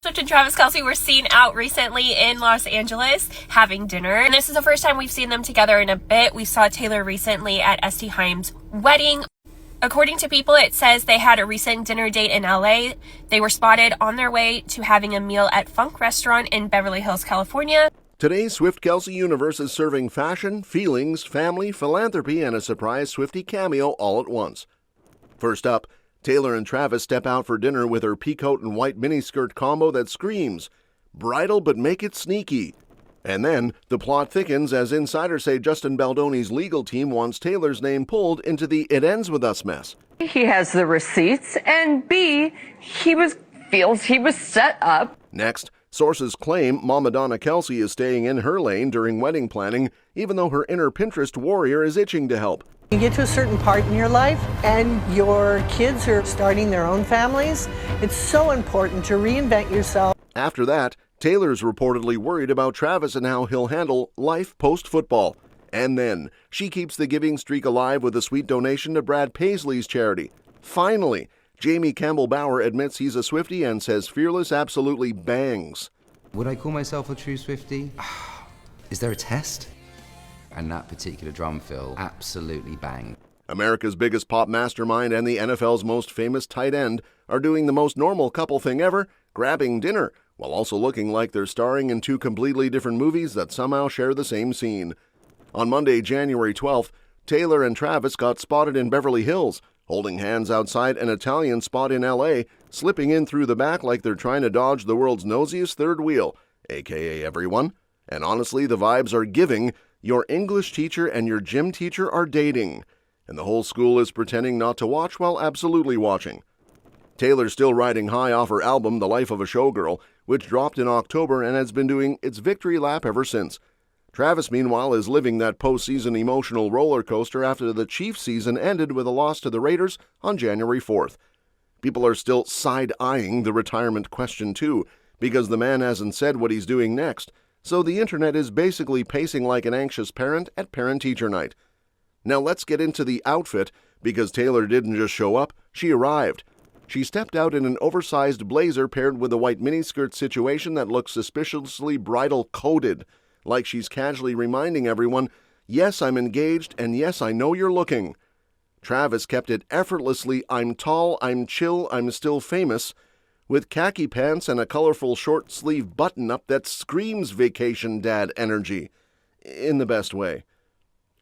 Swift and Travis Kelce were seen out recently in Los Angeles having dinner. And this is the first time we've seen them together in a bit. We saw Taylor recently at St. Haim's wedding. According to People, it says they had a recent dinner date in LA. They were spotted on their way to having a meal at Funk Restaurant in Beverly Hills, California. Today's Swift-Kelce universe is serving fashion, feelings, family, philanthropy, and a surprise Swiftie cameo all at once. First up, Taylor and Travis step out for dinner with her peacoat-and-white miniskirt combo that screams, "Bridal but make it sneaky." And then, the plot thickens as insiders say Justin Baldoni's legal team wants Taylor's name pulled into the "It Ends With Us" mess. He has the receipts, and B, feels he was set up. Next, sources claim Mama Donna Kelce is staying in her lane during wedding planning, even though her inner Pinterest warrior is itching to help. You get to a certain part in your life and your kids are starting their own families, it's so important to reinvent yourself. After that, Taylor's reportedly worried about Travis and how he'll handle life post-football. And then, she keeps the giving streak alive with a sweet donation to Brad Paisley's charity. Finally, Jamie Campbell Bower admits he's a Swiftie and says Fearless absolutely bangs. Would I call myself a true Swiftie? Is there a test? And that particular drum fill absolutely banged. America's biggest pop mastermind and the NFL's most famous tight end are doing the most normal couple thing ever, grabbing dinner, while also looking like they're starring in two completely different movies that somehow share the same scene. On Monday, January 12th, Taylor and Travis got spotted in Beverly Hills, holding hands outside an Italian spot in LA, slipping in through the back like they're trying to dodge the world's nosiest third wheel, aka everyone. And honestly, the vibes are giving. Your English teacher and your gym teacher are dating, and the whole school is pretending not to watch while absolutely watching. Taylor's still riding high off her album, The Life of a Showgirl, which dropped in October and has been doing its victory lap ever since. Travis, meanwhile, is living that postseason emotional roller coaster after the Chiefs season ended with a loss to the Raiders on January 4th. People are still side-eyeing the retirement question, too, because the man hasn't said what he's doing next. So the internet is basically pacing like an anxious parent at parent-teacher night. Now let's get into the outfit, because Taylor didn't just show up, she arrived. She stepped out in an oversized blazer paired with a white miniskirt situation that looks suspiciously bridal-coded, like she's casually reminding everyone, yes, I'm engaged, and yes, I know you're looking. Travis kept it effortlessly I'm tall, I'm chill, I'm still famous, with khaki pants and a colorful short-sleeve button-up that screams vacation dad energy, in the best way.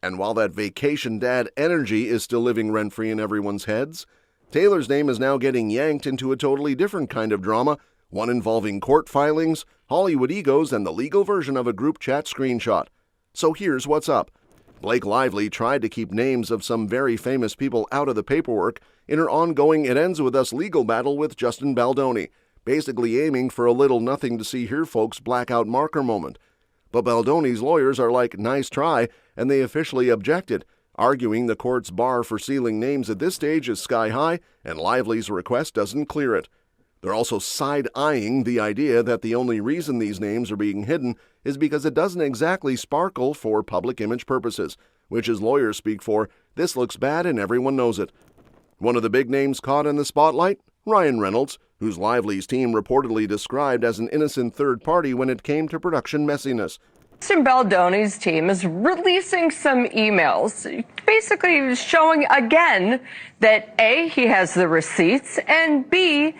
And while that vacation dad energy is still living rent-free in everyone's heads, Taylor's name is now getting yanked into a totally different kind of drama, one involving court filings, Hollywood egos, and the legal version of a group chat screenshot. So here's what's up. Blake Lively tried to keep names of some very famous people out of the paperwork in her ongoing It Ends With Us legal battle with Justin Baldoni, basically aiming for a little nothing-to-see-here folks blackout marker moment. But Baldoni's lawyers are like, nice try, and they officially objected, arguing the court's bar for sealing names at this stage is sky high and Lively's request doesn't clear it. They're also side-eyeing the idea that the only reason these names are being hidden is because it doesn't exactly sparkle for public image purposes, which as lawyers speak for, this looks bad and everyone knows it. One of the big names caught in the spotlight? Ryan Reynolds, whose Lively's team reportedly described as an innocent third party when it came to production messiness. Justin Baldoni's team is releasing some emails, basically showing again that A, he has the receipts, and B,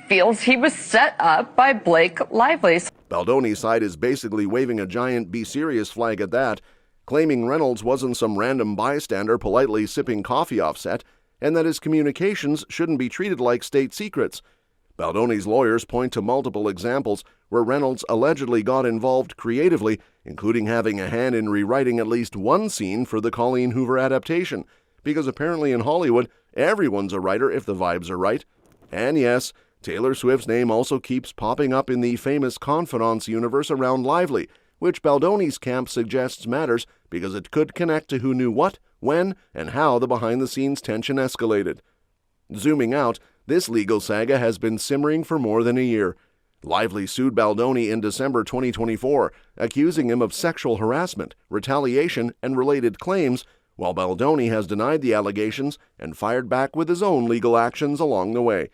feels he was set up by Blake Lively. Baldoni's side is basically waving a giant "be serious" flag at that, claiming Reynolds wasn't some random bystander politely sipping coffee off set, and that his communications shouldn't be treated like state secrets. Baldoni's lawyers point to multiple examples where Reynolds allegedly got involved creatively, including having a hand in rewriting at least one scene for the Colleen Hoover adaptation, because apparently in Hollywood, everyone's a writer if the vibes are right. And yes, Taylor Swift's name also keeps popping up in the famous confidants universe around Lively, which Baldoni's camp suggests matters because it could connect to who knew what, when, and how the behind-the-scenes tension escalated. Zooming out, this legal saga has been simmering for more than a year. Lively sued Baldoni in December 2024, accusing him of sexual harassment, retaliation, and related claims, while Baldoni has denied the allegations and fired back with his own legal actions along the way.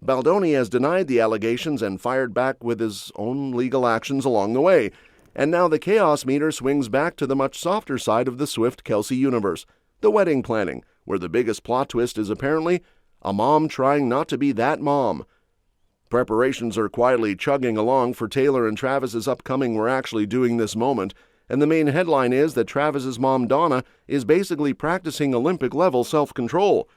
Baldoni has denied the allegations and fired back with his own legal actions along the way. And now the chaos meter swings back to the much softer side of the Swift-Kelce universe, the wedding planning, where the biggest plot twist is apparently a mom trying not to be that mom. Preparations are quietly chugging along for Taylor and Travis's upcoming We're Actually Doing This moment, and the main headline is that Travis's mom, Donna, is basically practicing Olympic-level self-control.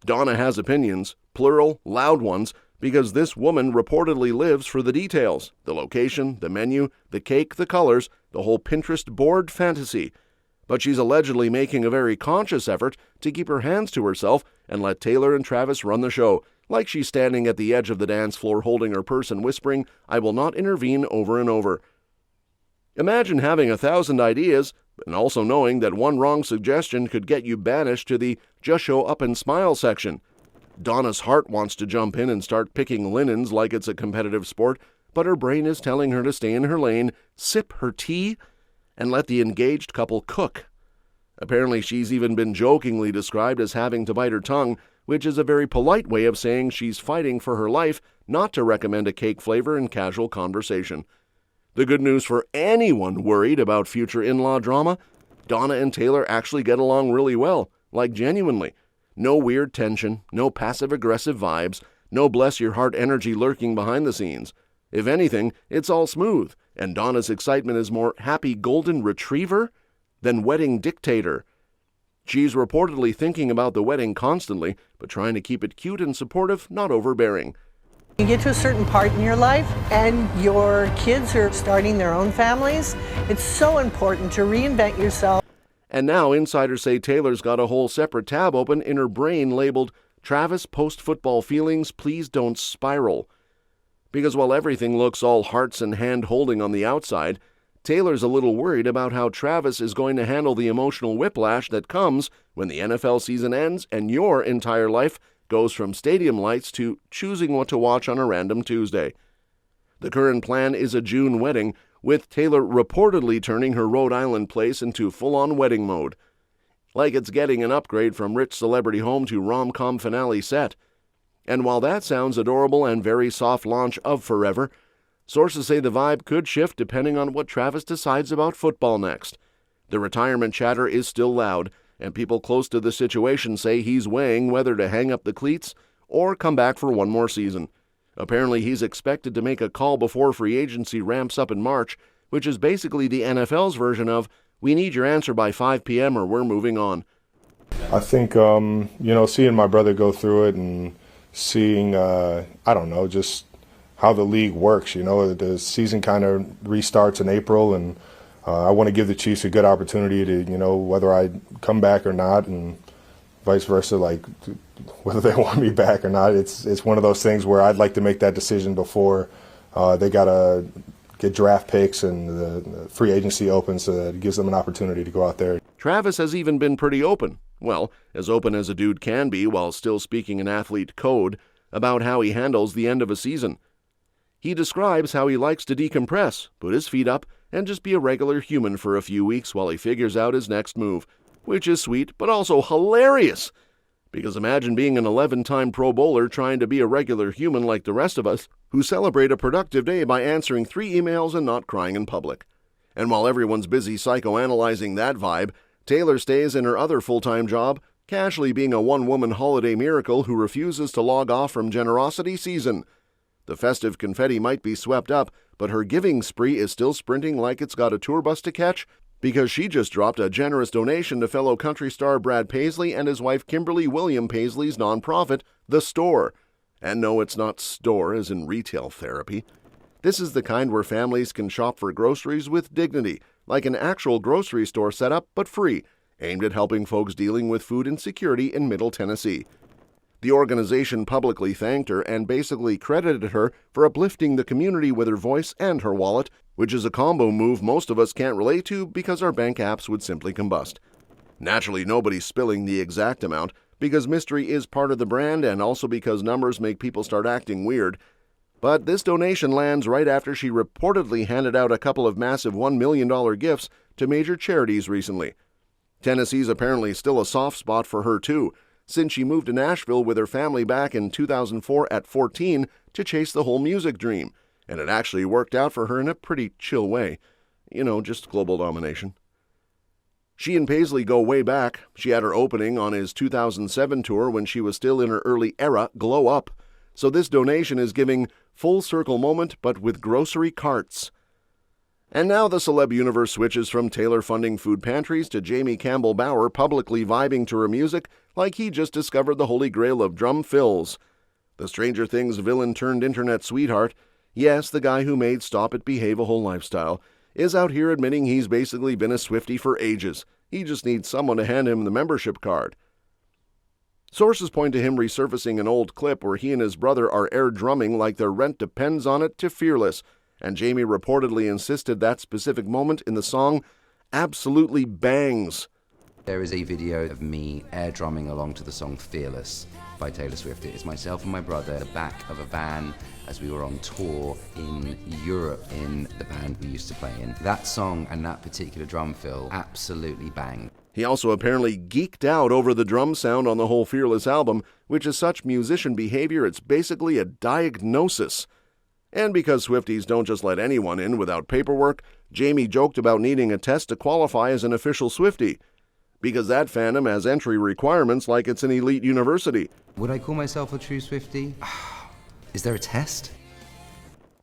Donna has opinions, plural, loud ones, because this woman reportedly lives for the details, the location, the menu, the cake, the colors, the whole Pinterest board fantasy. But she's allegedly making a very conscious effort to keep her hands to herself and let Taylor and Travis run the show, like she's standing at the edge of the dance floor holding her purse and whispering, "I will not intervene," over and over. Imagine having 1,000 ideas, and also knowing that one wrong suggestion could get you banished to the just show up and smile section. Donna's heart wants to jump in and start picking linens like it's a competitive sport, but her brain is telling her to stay in her lane, sip her tea, and let the engaged couple cook. Apparently she's even been jokingly described as having to bite her tongue, which is a very polite way of saying she's fighting for her life not to recommend a cake flavor in casual conversation. The good news for anyone worried about future in-law drama, Donna and Taylor actually get along really well, like genuinely. No weird tension, no passive-aggressive vibes, no bless-your-heart energy lurking behind the scenes. If anything, it's all smooth, and Donna's excitement is more happy golden retriever than wedding dictator. She's reportedly thinking about the wedding constantly, but trying to keep it cute and supportive, not overbearing. You get to a certain part in your life and your kids are starting their own families, it's so important to reinvent yourself. And now insiders say Taylor's got a whole separate tab open in her brain labeled Travis Post-Football Feelings, Please Don't Spiral. Because while everything looks all hearts and hand-holding on the outside, Taylor's a little worried about how Travis is going to handle the emotional whiplash that comes when the NFL season ends and your entire life goes from stadium lights to choosing what to watch on a random Tuesday. The current plan is a June wedding, with Taylor reportedly turning her Rhode Island place into full-on wedding mode. Like it's getting an upgrade from rich celebrity home to rom-com finale set. And while that sounds adorable and very soft launch of Forever, sources say the vibe could shift depending on what Travis decides about football next. The retirement chatter is still loud, and people close to the situation say he's weighing whether to hang up the cleats or come back for one more season. Apparently, he's expected to make a call before free agency ramps up in March, which is basically the NFL's version of, "We need your answer by 5 p.m. or we're moving on." I think, seeing my brother go through it and seeing, just how the league works. The season kind of restarts in April, and I want to give the Chiefs a good opportunity to, whether I come back or not, and vice versa, like whether they want me back or not. It's one of those things where I'd like to make that decision before they got to get draft picks and the free agency opens, so that it gives them an opportunity to go out there. Travis has even been pretty open. Well, as open as a dude can be while still speaking an athlete code about how he handles the end of a season. He describes how he likes to decompress, put his feet up, and just be a regular human for a few weeks while he figures out his next move, which is sweet but also hilarious. Because imagine being an 11-time Pro Bowler trying to be a regular human like the rest of us, who celebrate a productive day by answering 3 emails and not crying in public. And while everyone's busy psychoanalyzing that vibe, Taylor stays in her other full-time job, casually being a one-woman holiday miracle who refuses to log off from generosity season. The festive confetti might be swept up, but her giving spree is still sprinting like it's got a tour bus to catch, because she just dropped a generous donation to fellow country star Brad Paisley and his wife Kimberly William Paisley's nonprofit, The Store. And no, it's not store as in retail therapy. This is the kind where families can shop for groceries with dignity, like an actual grocery store setup, but free, aimed at helping folks dealing with food insecurity in Middle Tennessee. The organization publicly thanked her and basically credited her for uplifting the community with her voice and her wallet, which is a combo move most of us can't relate to because our bank apps would simply combust. Naturally, nobody's spilling the exact amount, because mystery is part of the brand and also because numbers make people start acting weird. But this donation lands right after she reportedly handed out a couple of massive $1 million gifts to major charities recently. Tennessee's apparently still a soft spot for her too, since she moved to Nashville with her family back in 2004 at 14 to chase the whole music dream, and it actually worked out for her in a pretty chill way. You know, just global domination. She and Paisley go way back. She had her opening on his 2007 tour when she was still in her early era, Glow Up. So this donation is giving full circle moment, but with grocery carts. And now the celeb universe switches from Taylor funding food pantries to Jamie Campbell Bower publicly vibing to her music like he just discovered the holy grail of drum fills. The Stranger Things villain turned internet sweetheart, yes, the guy who made Stop It Behave a whole lifestyle, is out here admitting he's basically been a Swiftie for ages. He just needs someone to hand him the membership card. Sources point to him resurfacing an old clip where he and his brother are air drumming like their rent depends on it to Fearless, and Jamie reportedly insisted that specific moment in the song absolutely bangs. There is a video of me air drumming along to the song Fearless by Taylor Swift. It's myself and my brother at the back of a van as we were on tour in Europe in the band we used to play in. That song and that particular drum fill absolutely bang. He also apparently geeked out over the drum sound on the whole Fearless album, which is such musician behavior it's basically a diagnosis. And because Swifties don't just let anyone in without paperwork, Jamie joked about needing a test to qualify as an official Swiftie, because that fandom has entry requirements like it's an elite university. Would I call myself a true Swiftie? Is there a test?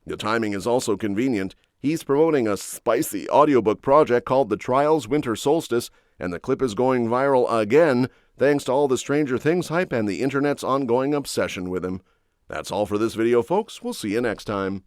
The timing is also convenient. He's promoting a spicy audiobook project called The Trials Winter Solstice, and the clip is going viral again thanks to all the Stranger Things hype and the internet's ongoing obsession with him. That's all for this video, folks. We'll see you next time.